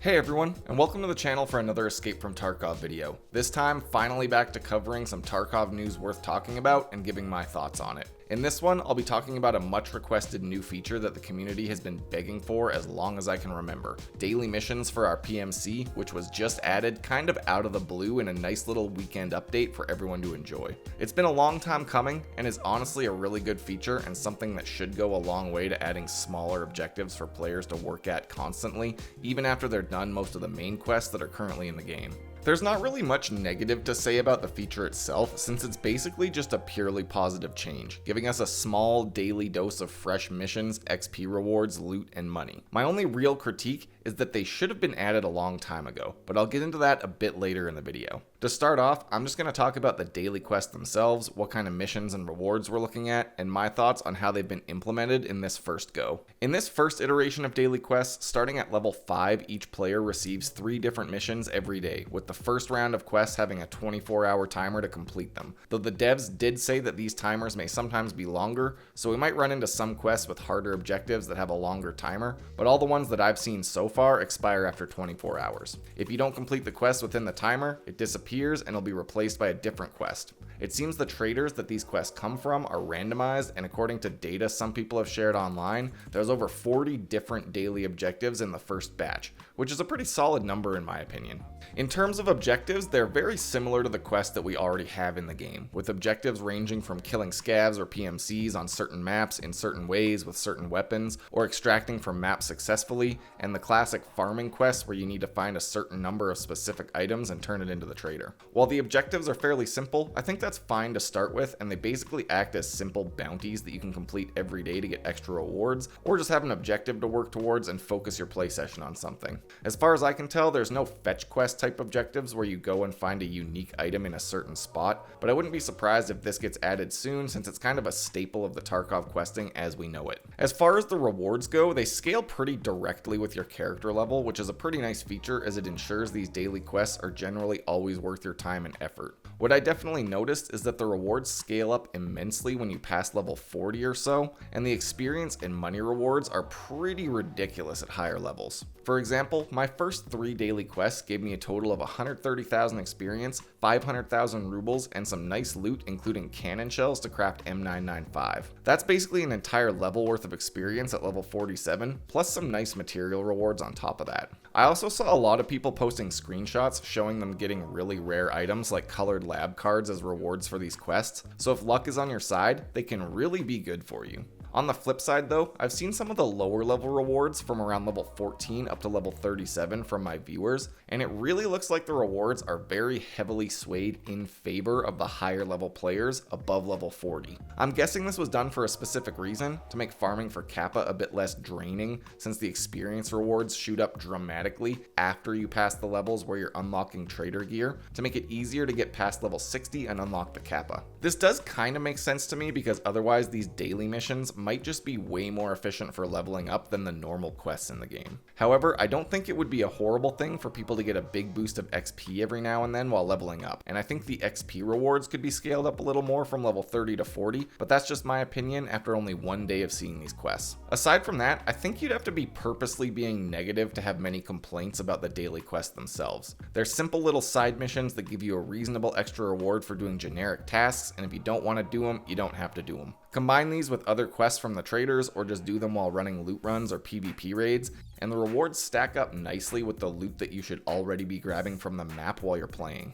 Hey everyone, and welcome to the channel for another Escape From Tarkov video. This time, finally back to covering some Tarkov news worth talking about and giving my thoughts on it. In this one, I'll be talking about a much requested new feature that the community has been begging for as long as I can remember. Daily missions for our PMC, which was just added kind of out of the blue in a nice little weekend update for everyone to enjoy. It's been a long time coming and is honestly a really good feature and something that should go a long way to adding smaller objectives for players to work at constantly, even after they're done most of the main quests that are currently in the game. There's not really much negative to say about the feature itself, since it's basically just a purely positive change, giving us a small daily dose of fresh missions, XP rewards, loot, and money. My only real critique is that they should have been added a long time ago, but I'll get into that a bit later in the video. To start off, I'm just going to talk about the daily quests themselves, what kind of missions and rewards we're looking at, and my thoughts on how they've been implemented in this first go. In this first iteration of daily quests, starting at level 5, each player receives 3 different missions every day, with the first round of quests having a 24-hour timer to complete them. Though the devs did say that these timers may sometimes be longer, so we might run into some quests with harder objectives that have a longer timer, but all the ones that I've seen so far expire after 24 hours. If you don't complete the quest within the timer, it disappears and it'll be replaced by a different quest. It seems the traders that these quests come from are randomized, and according to data some people have shared online, there's over 40 different daily objectives in the first batch, which is a pretty solid number in my opinion. In terms of objectives, they're very similar to the quests that we already have in the game, with objectives ranging from killing scavs or PMCs on certain maps in certain ways with certain weapons, or extracting from maps successfully, and the classic farming quests where you need to find a certain number of specific items and turn it into the trader. While the objectives are fairly simple, I think that's fine to start with, and they basically act as simple bounties that you can complete every day to get extra rewards, or just have an objective to work towards and focus your play session on something. As far as I can tell, there's no fetch quest type objectives where you go and find a unique item in a certain spot, but I wouldn't be surprised if this gets added soon, since it's kind of a staple of the Tarkov questing as we know it. As far as the rewards go, they scale pretty directly with your character level, which is a pretty nice feature as it ensures these daily quests are generally always worth your time and effort. What I definitely noticed is that the rewards scale up immensely when you pass level 40 or so, and the experience and money rewards are pretty ridiculous at higher levels. For example, my first 3 daily quests gave me a total of 130,000 experience, 500,000 rubles, and some nice loot including cannon shells to craft M995. That's basically an entire level worth of experience at level 47, plus some nice material rewards on top of that. I also saw a lot of people posting screenshots showing them getting really rare items like colored lab cards as rewards for these quests, so if luck is on your side, they can really be good for you. On the flip side though, I've seen some of the lower level rewards from around level 14 up to level 37 from my viewers, and it really looks like the rewards are very heavily swayed in favor of the higher level players above level 40. I'm guessing this was done for a specific reason, to make farming for Kappa a bit less draining, since the experience rewards shoot up dramatically after you pass the levels where you're unlocking trader gear, to make it easier to get past level 60 and unlock the Kappa. This does kind of make sense to me, because otherwise these daily missions might just be way more efficient for leveling up than the normal quests in the game. However, I don't think it would be a horrible thing for people to get a big boost of XP every now and then while leveling up, and I think the XP rewards could be scaled up a little more from level 30 to 40, but that's just my opinion after only 1 day of seeing these quests. Aside from that, I think you'd have to be purposely being negative to have many complaints about the daily quests themselves. They're simple little side missions that give you a reasonable extra reward for doing generic tasks, and if you don't want to do them, you don't have to do them. Combine these with other quests from the traders, or just do them while running loot runs or PvP raids, and the rewards stack up nicely with the loot that you should already be grabbing from the map while you're playing.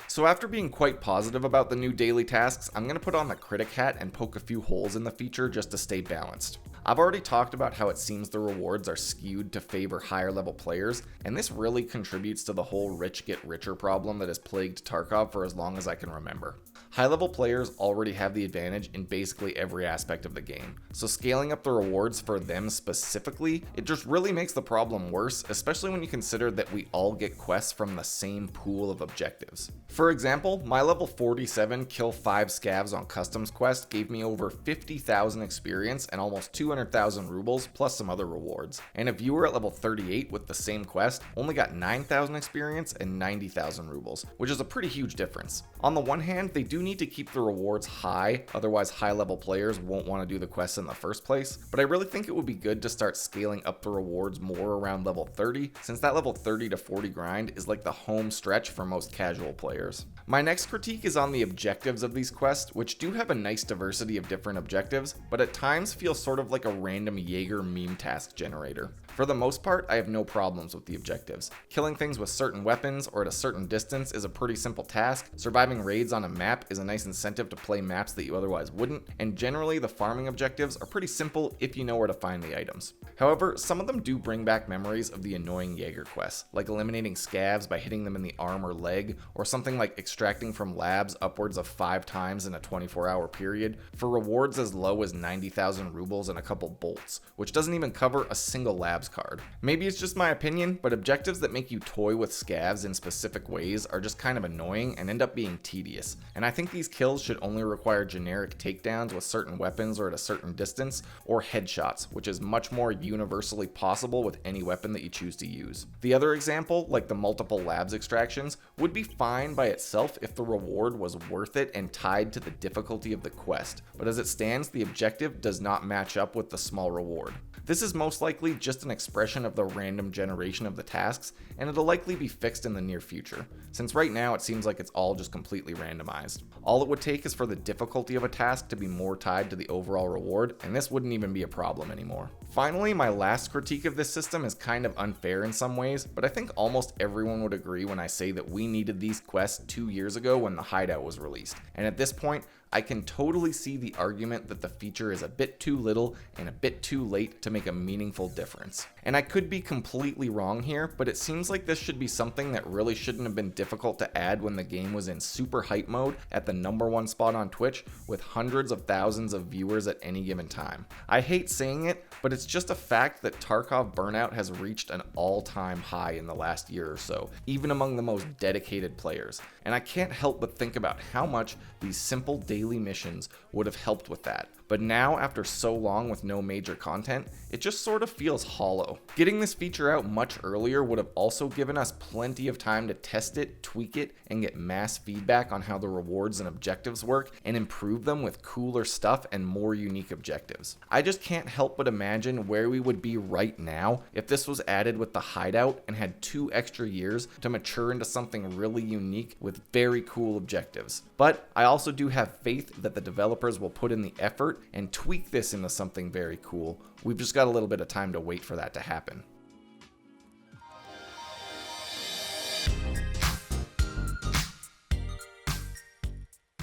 So after being quite positive about the new daily tasks, I'm going to put on the critic hat and poke a few holes in the feature just to stay balanced. I've already talked about how it seems the rewards are skewed to favor higher level players, and this really contributes to the whole rich get richer problem that has plagued Tarkov for as long as I can remember. High level players already have the advantage in basically every aspect of the game, so scaling up the rewards for them specifically, it just really makes the problem worse, especially when you consider that we all get quests from the same pool of objectives. For example, my level 47 kill 5 scavs on customs quest gave me over 50,000 experience and almost 200,000 rubles plus some other rewards, and a viewer at level 38 with the same quest only got 9,000 experience and 90,000 rubles, which is a pretty huge difference. On the one hand, they do need to keep the rewards high, otherwise high level players won't want to do the quests in the first place, but I really think it would be good to start scaling up the rewards more around level 30, since that level 30 to 40 grind is like the home stretch for most casual players. My next critique is on the objectives of these quests, which do have a nice diversity of different objectives, but at times feel sort of like a random Jaeger meme task generator. For the most part, I have no problems with the objectives. Killing things with certain weapons or at a certain distance is a pretty simple task, surviving raids on a map is a nice incentive to play maps that you otherwise wouldn't, and generally the farming objectives are pretty simple if you know where to find the items. However, some of them do bring back memories of the annoying Jaeger quests, like eliminating scavs by hitting them in the arm or leg, or something like extracting from labs upwards of 5 times in a 24-hour period, for rewards as low as 90,000 rubles and a couple bolts, which doesn't even cover a single labs card. Maybe it's just my opinion, but objectives that make you toy with scavs in specific ways are just kind of annoying and end up being tedious, and I think these kills should only require generic takedowns with certain weapons or at a certain distance, or headshots, which is much more universally possible with any weapon that you choose to use. The other example, like the multiple labs extractions, would be fine by itself if the reward was worth it and tied to the difficulty of the quest, but as it stands, the objective does not match up with the small reward. This is most likely just an expression of the random generation of the tasks, and it'll likely be fixed in the near future, since right now it seems like it's all just completely randomized. All it would take is for the difficulty of a task to be more tied to the overall reward, and this wouldn't even be a problem anymore. Finally, my last critique of this system is kind of unfair in some ways, but I think almost everyone would agree when I say that we needed these quests 2 years ago when the Hideout was released, and at this point, I can totally see the argument that the feature is a bit too little and a bit too late to make a meaningful difference. And I could be completely wrong here, but it seems like this should be something that really shouldn't have been difficult to add when the game was in super hype mode at the #1 spot on Twitch with hundreds of thousands of viewers at any given time. I hate saying it, but it's just a fact that Tarkov burnout has reached an all-time high in the last year or so, even among the most dedicated players. And I can't help but think about how much these simple daily missions would have helped with that. But now, after so long with no major content, it just sort of feels hollow. Getting this feature out much earlier would have also given us plenty of time to test it, tweak it, and get mass feedback on how the rewards and objectives work, and improve them with cooler stuff and more unique objectives. I just can't help but imagine where we would be right now if this was added with the Hideout and had 2 extra years to mature into something really unique with very cool objectives. But I also do have faith that the developers will put in the effort and tweak this into something very cool. We've just got a little bit of time to wait for that to happen.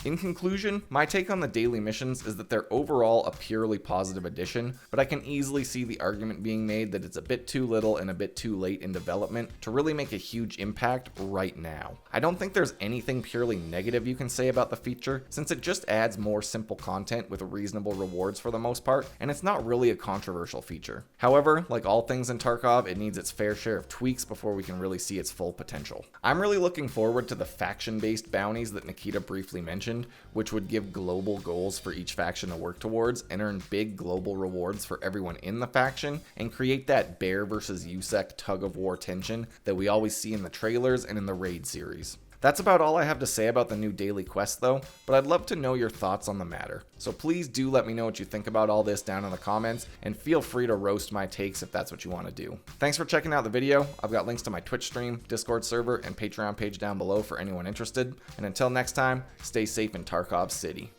In conclusion, my take on the daily missions is that they're overall a purely positive addition, but I can easily see the argument being made that it's a bit too little and a bit too late in development to really make a huge impact right now. I don't think there's anything purely negative you can say about the feature, since it just adds more simple content with reasonable rewards for the most part, and it's not really a controversial feature. However, like all things in Tarkov, it needs its fair share of tweaks before we can really see its full potential. I'm really looking forward to the faction-based bounties that Nikita briefly mentioned, which would give global goals for each faction to work towards and earn big global rewards for everyone in the faction, and create that Bear versus USEC tug-of-war tension that we always see in the trailers and in the raid series. That's about all I have to say about the new daily quest though, but I'd love to know your thoughts on the matter. So please do let me know what you think about all this down in the comments, and feel free to roast my takes if that's what you want to do. Thanks for checking out the video. I've got links to my Twitch stream, Discord server, and Patreon page down below for anyone interested. And until next time, stay safe in Tarkov City.